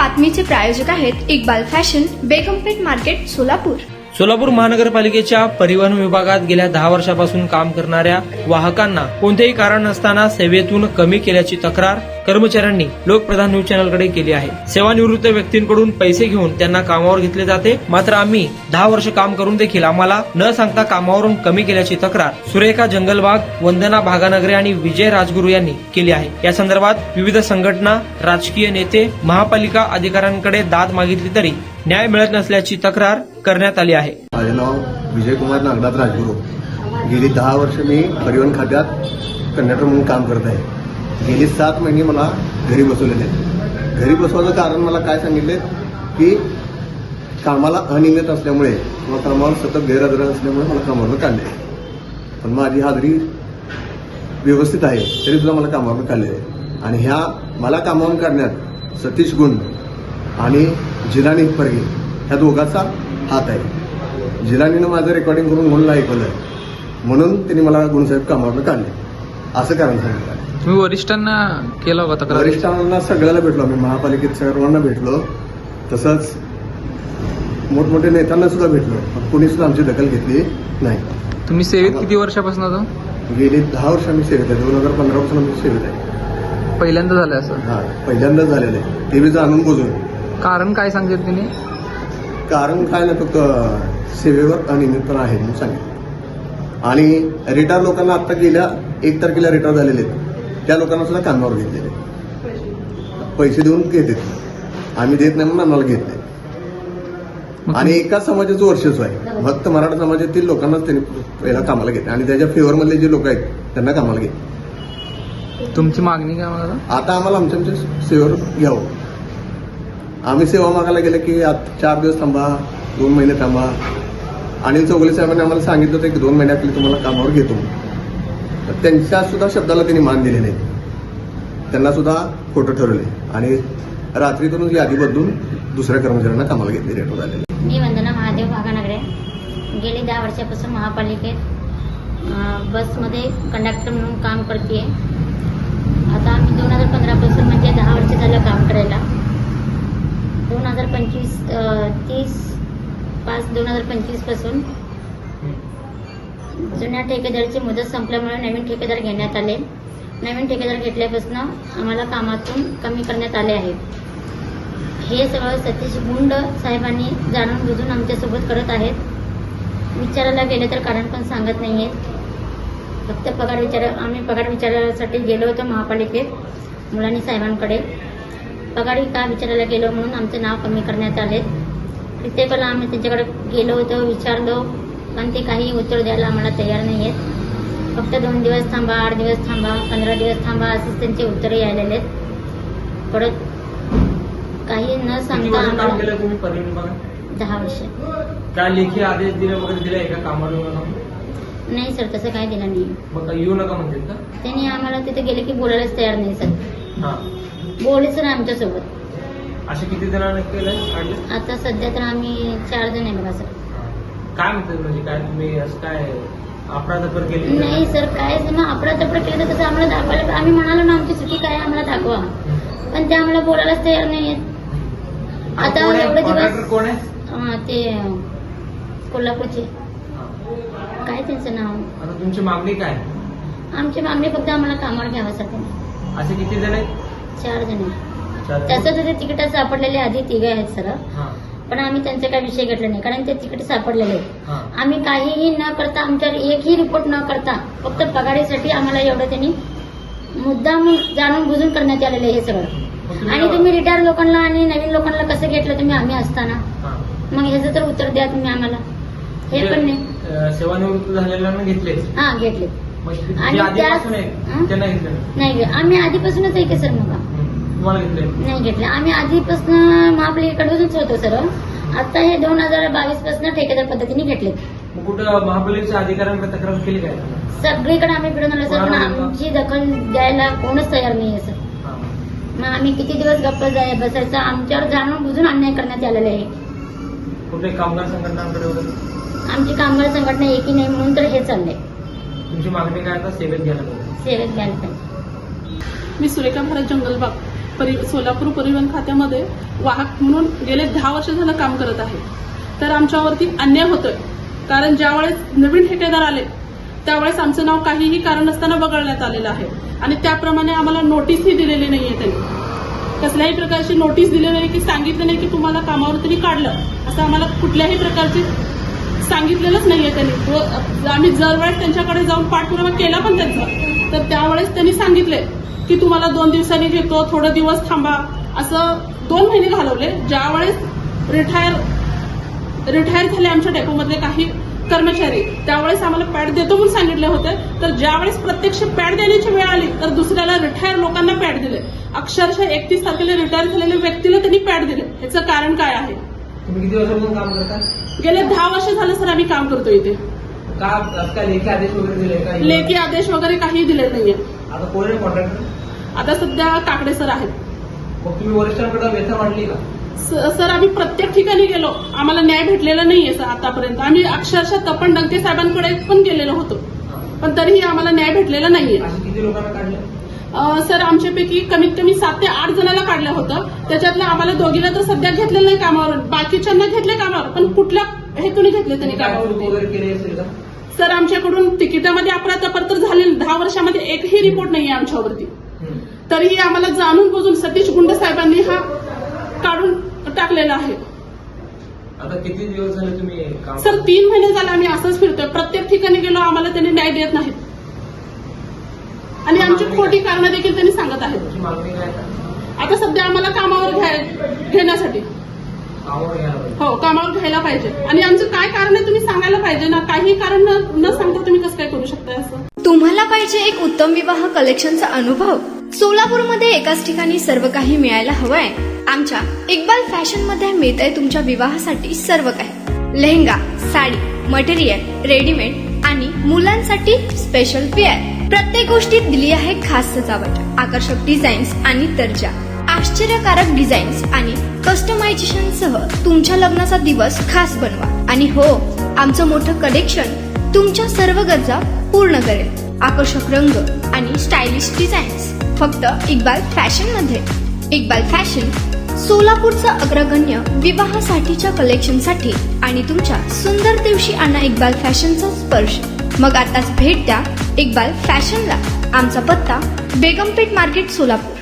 बातमीचे प्रायोजक आहेत Iqbal fashion, बेगमपेठ market, Solapur. Solapur महानगरपालिकेच्या परिवहन विभागात गेल्या 10 वर्षापासून काम करणाऱ्या वाहकांना कोणतेही कारण नसताना सेवेतून कमी केल्याची तक्रार कर्मचाऱ्यांनी लोकप्रधान न्यूज चॅनलकडे केली आहे. सेवानिवृत्त व्यक्तींकडून पैसे घेऊन त्यांना कामावर घेतले जाते, मात्र आम्ही 10 वर्ष काम करून देखील आम्हाला न सांगता कामावरून कमी केल्याची तक्रार सुरेखा जंगलबाग, वंदना भागानगरे आणि विजय राजगुरू यांनी केली आहे. या संदर्भात विविध संघटना, राजकीय नेते, महापालिका अधिकाऱ्यांकडे दाद मागितली तरी न्याय मिळत नसल्याची तक्रार करण्यात आली आहे. माझे नाव विजयकुमार नागनाथ राजगुरू. गेली 10 वर्ष मी परिवहन खात्यात कंडक्टर म्हणून काम करत आहे. गेली 7 महिने मला घरी बसवलेले. घरी बसवायचं कारण मला काय सांगितले की कामाला अनियमित असल्यामुळे किंवा कामावर सतत गैरहजर असल्यामुळे मला कामावर काढले. पण माझी हाजरी व्यवस्थित आहे तरी सुद्धा मला कामावर काढले आहे. आणि ह्या मला कामावरून काढण्यात सतीश गुण आणि जिलानी परगे ह्या दोघांचा हात आहे. जिलानीनं माझं रेकॉर्डिंग करून गुणला ऐकवलं म्हणून त्यांनी मला गुणसाहेब कामावर काढले असं कारण सांगितलं. तुम्ही वरिष्ठांना केला होता तक्रार? वरिष्ठांना सगळ्याला भेटलो, मी महापालिकेत सर्वांना भेटलो, तसंच मोठमोठ्या नेत्यांना सुद्धा भेटलो, पण कोणी सुद्धा आमची दखल घेतली नाही. तुम्ही सेवेत किती वर्षापासून होता? गेली 10 वर्ष आम्ही सेवेत आहे. 2015 पासून आम्ही सेवेत आहे. पहिल्यांदा झालं असं? हा, पहिल्यांदाच झालेलं आहे. ते बी जाणून बुजून. कारण काय सांगितलं तिने? कारण काय नाही, फक्त सेवेवर अनियमितपणा आहे म्हणून सांगितलं. आणि रिटायर लोकांना आता गेल्या 1 तारखेला रिटायर झालेले आहेत त्या लोकांना सुद्धा कामावर घेतलेले. पैसे देऊन घेते, आम्ही देत नाही म्हणून आम्हाला घेत नाही. आणि एकाच समाजाचं वर्चस्व आहे. फक्त मराठा समाजातील लोकांनाच त्यांनी पहिला कामाला घेतले आणि त्याच्या फेवरमधले जे लोक आहेत त्यांना कामाला घेतले. तुमची मागणी काय मला? आता आम्हाला आमच्या सेवेवर घ्यावं. आम्ही सेवा मागायला गेलं की 4 दिवस थांबा, 2 महिने थांबा. अनिल चौगुले साहेबांनी आम्हाला सांगितलं होतं की 2 महिन्याखाली तुम्हाला कामावर घेतो. तर त्यांच्या सुद्धा शब्दाला त्यांनी मान दिले नाही. त्यांना सुद्धा खोटं ठरवले आणि रात्रीतूनच यादी बदलून दुसऱ्या कर्मचाऱ्यांना कामाला घेतले, रेटो झालेले. मी वंदना महादेव भागानगरे. गेली 10 वर्षापासून महापालिकेत बसमध्ये कंडक्टर म्हणून काम करते. आता आम्ही 2015 पासून म्हणजे 10 वर्ष झालं काम करायला. 30/5/2025 पासून जुन्या ठेकेदाराची मुदत संपल्यामुळे नवीन ठेकेदार घेण्यात आले. नवीन ठेकेदार घेतल्यापासून आम्हाला कामातून कमी करण्यात आले आहे. हे सगळं सतीश गुंड साहेबांनी जाणून बुजून आमच्यासोबत करत आहेत. विचारायला गेले तर कारण पण सांगत नाही आहेत. फक्त आम्ही पगार विचारासाठी गेलो होतो महापालिकेत मुलांनी साहेबांकडे. पगारी का विचारायला गेलो म्हणून आमचं नाव कमी करण्यात आले. प्रत्येकाला आम्ही त्यांच्याकडे गेलो होतो, विचारलो, पण ते काही उत्तर द्यायला आम्हाला तयार नाही आहेत. फक्त 2 दिवस थांबा, 8 दिवस थांबा, 15 दिवस थांबा असंच त्यांचे उत्तरही आलेले आहेत. परत काही न सांगता आम्हाला 10 वर्ष. काय लेखी आदेश दिले वगैरे दिले का कामाला? नाही सर, तसं काय दिलं नाही. मग येऊ नका म्हणतात का? त्यांनी आम्हाला तिथे गेले की बोलायलाच तयार नाही सर. बोलायच नाही आमच्यासोबत. असे किती जणांना केलं? आता सध्या तर आम्ही 4 जण आहे बघा सर. काय म्हणतात म्हणजे काय तुम्ही असं काय अपराध केली? नाही सर, काय अपराध केलं तर तसं आम्हाला दाखवायला. आम्ही म्हणालो ना आमची चुकी काय आम्हाला दाखवा, पण ते आम्हाला बोलायलाच तयार नाही आहेत. आता एवढे दिवस कोण आहे? ते कोल्हापूरचे, काय त्यांचं नाव? आता तुमची मागणी काय? आमची मागणी फक्त आम्हाला कामावर घ्यावासाठी. असे किती जण आहेत? 4 जण आहे. तसं तर ते तिकीट सापडलेले आधी 3 आहेत सर, पण आम्ही त्यांचा काही विषय घेतला नाही कारण ते तिकीट सापडलेले आहेत. आम्ही काहीही न करता, आमच्यावर एकही रिपोर्ट न करता फक्त पगारीसाठी आम्हाला एवढं त्यांनी मुद्दाम जाणून बुजून करण्यात आलेलं आहे हे सगळं. आणि तुम्ही रिटायर लोकांना आणि नवीन लोकांना कसं घेतलं तुम्ही आम्ही असताना? मग ह्याचं तर उत्तर द्या तुम्ही आम्हाला. हे पण नाही. सेवानिवृत्त झालेल्यांना घेतले? हा, घेतले. आणि नाही, आम्ही आधीपासूनच आहे की सर. मग नाही घेतले. आम्ही आधीपासून महापालिकेकडूनच होतो सर. आता हे 2022 पासून ठेकेदार पद्धतीने घेतले. कुठं महापालिकेच्या अधिकाऱ्यांकडे तक्रार केली काय? सगळीकडे आम्ही फिरून आलो सर, पण आमची दखल द्यायला कोणच तयार नाहीये सर. मग आम्ही किती दिवस गप्प बसायचं? आमच्यावर जाणून बुजून अन्याय करण्यात आलेला आहे. कुठे कामगार संघटनांकडे वगैरे? आमची कामगार संघटना एकी नाही म्हणून तर हे चाललंय. तुमची मागणी काय? आता सेवेत घ्यायला पाहिजे. सेवेत घ्यायला पाहिजे. मी सुरेखा भारत जंगलबाग. सोलापूर परिवहन खात्यामध्ये वाहक म्हणून गेले 10 वर्ष झालं काम करत आहे. तर आमच्यावरती अन्याय होतोय, कारण ज्यावेळेस नवीन ठेकेदार आले त्यावेळेस आमचं नाव काहीही कारण नसताना वगळण्यात आलेलं आहे आणि त्याप्रमाणे आम्हाला नोटीसही दिलेली नाहीये. त्यांनी कसल्याही प्रकारची नोटीस दिली नाही, की सांगितलं नाही की तुम्हाला कामावर तरी काढलं, असं आम्हाला कुठल्याही प्रकारची सांगितलेलंच नाहीये त्यांनी. आम्ही दरवेळेस त्यांच्याकडे जाऊन पाठपुरावा केला पण त्यांचा, तर त्यावेळेस त्यांनी सांगितले की तुम्हाला 2 दिवसांनी घेतो, थोडे दिवस थांबा, असं 2 महिने घालवले. ज्यावेळेस रिटायर झाले आमच्या डेपोमधले काही कर्मचारी, त्यावेळेस आम्हाला पॅड देतो म्हणून सांगितले होते. तर ज्यावेळेस प्रत्यक्ष पॅड देण्याची वेळ आली तर दुसऱ्याला रिटायर लोकांना पॅड दिले. अक्षरशः 31 तारखेला रिटायर झालेल्या व्यक्तीला त्यांनी पॅड दिले. ह्याचं कारण काय आहे? तुम्ही किती वर्षापासून काम करता? गेले 10 वर्ष झालं सर आम्ही काम करतो इथे. का लेखी आदेश वगैरे दिले का? लेखी आदेश वगैरे काही दिले नाहीये. आता कोण आहे कॉन्ट्रॅक्टर? आता सध्या काकडे सर आहेत. मग तुम्ही वरिष्ठांकडे व्यथा मांडली का? सर आम्ही प्रत्येक ठिकाणी गेलो, आम्हाला न्याय भेटलेला नाहीये सर आतापर्यंत. आम्ही अक्षरशः तपन डंके साहेबांकडे पण गेलेलो होतो, पण तरीही आम्हाला न्याय भेटलेला नाहीये. अशी किती लोकांना काढलं? सर आमच्यापैकी कमीत कमी 7 ते 8 जणांना काढलं होतं. त्याच्यातलं आम्हाला दोघीला तर सध्या घेतलेलं नाही कामावर, बाकीच्यांना घेतले कामावर, पण कुठल्या हेतूने घेतले त्यांनी कामावर वगैरे केले असेल का? सर आमच्याकडून तिकिटामध्ये अपराध तर झालेलं 10 वर्षामध्ये एकही रिपोर्ट नाहीये आमच्यावरती. तरीही आम्हाला जाणून बुजून सतीश गुंड साहेबांनी हा काढून टाकलेला आहे. आता किती दिवस झाले तुम्ही काम? सर 3 महिने झाले आम्ही असंच फिरतोय. प्रत्येक ठिकाणी गेलो, आम्हाला त्यांनी न्याय देत नाहीत आणि आमची खोटी कारणं देखील त्यांनी सांगत आहेत. तुमची मागणी काय आहे? आता सध्या आम्हाला कामावर घेण्यासाठी कामावर घ्यायला पाहिजे. हो कामावर घ्यायला पाहिजे. आणि आमचं काय कारण आहे तुम्ही सांगायला पाहिजे ना. काही कारण न सांगता तुम्ही कसं काय करू शकताय असं? तुम्हाला पाहिजे एक उत्तम विवाह कलेक्शनचा अनुभव? सोलापूरमध्ये एकाच ठिकाणी सर्व काही मिळायला हवंय? आमच्या इक्बाल फॅशन मध्ये मिळतंय तुमच्या विवाहासाठी सर्व काही. लेहंगा, साडी, मटेरियल, रेडीमेड आणि मुलांसाठी स्पेशल वेअर. प्रत्येक गोष्टीत दिली आहे खास सजावट, आकर्षक डिझाईन्स आणि दर्जा, आश्चर्यकारक डिझाईन्स आणि कस्टमायझेशन सह तुमच्या लग्नाचा दिवस खास बनवा. आणि हो, आमचं मोठं कलेक्शन तुमच्या सर्व गरजा पूर्ण करेल. आकर्षक रंग आणि स्टायलिश डिझाईन्स फक्त इक्बाल फॅशन मध्ये. इक्बाल फॅशन सोलापूरचा अग्रगण्य विवाहासाठीच्या कलेक्शनसाठी आणि तुमच्या सुंदर दिवशी आणा इक्बाल फॅशनचा स्पर्श. मग आताच भेट द्या इक्बाल फॅशनला. आमचा पत्ता बेगमपेठ मार्केट सोलापूर.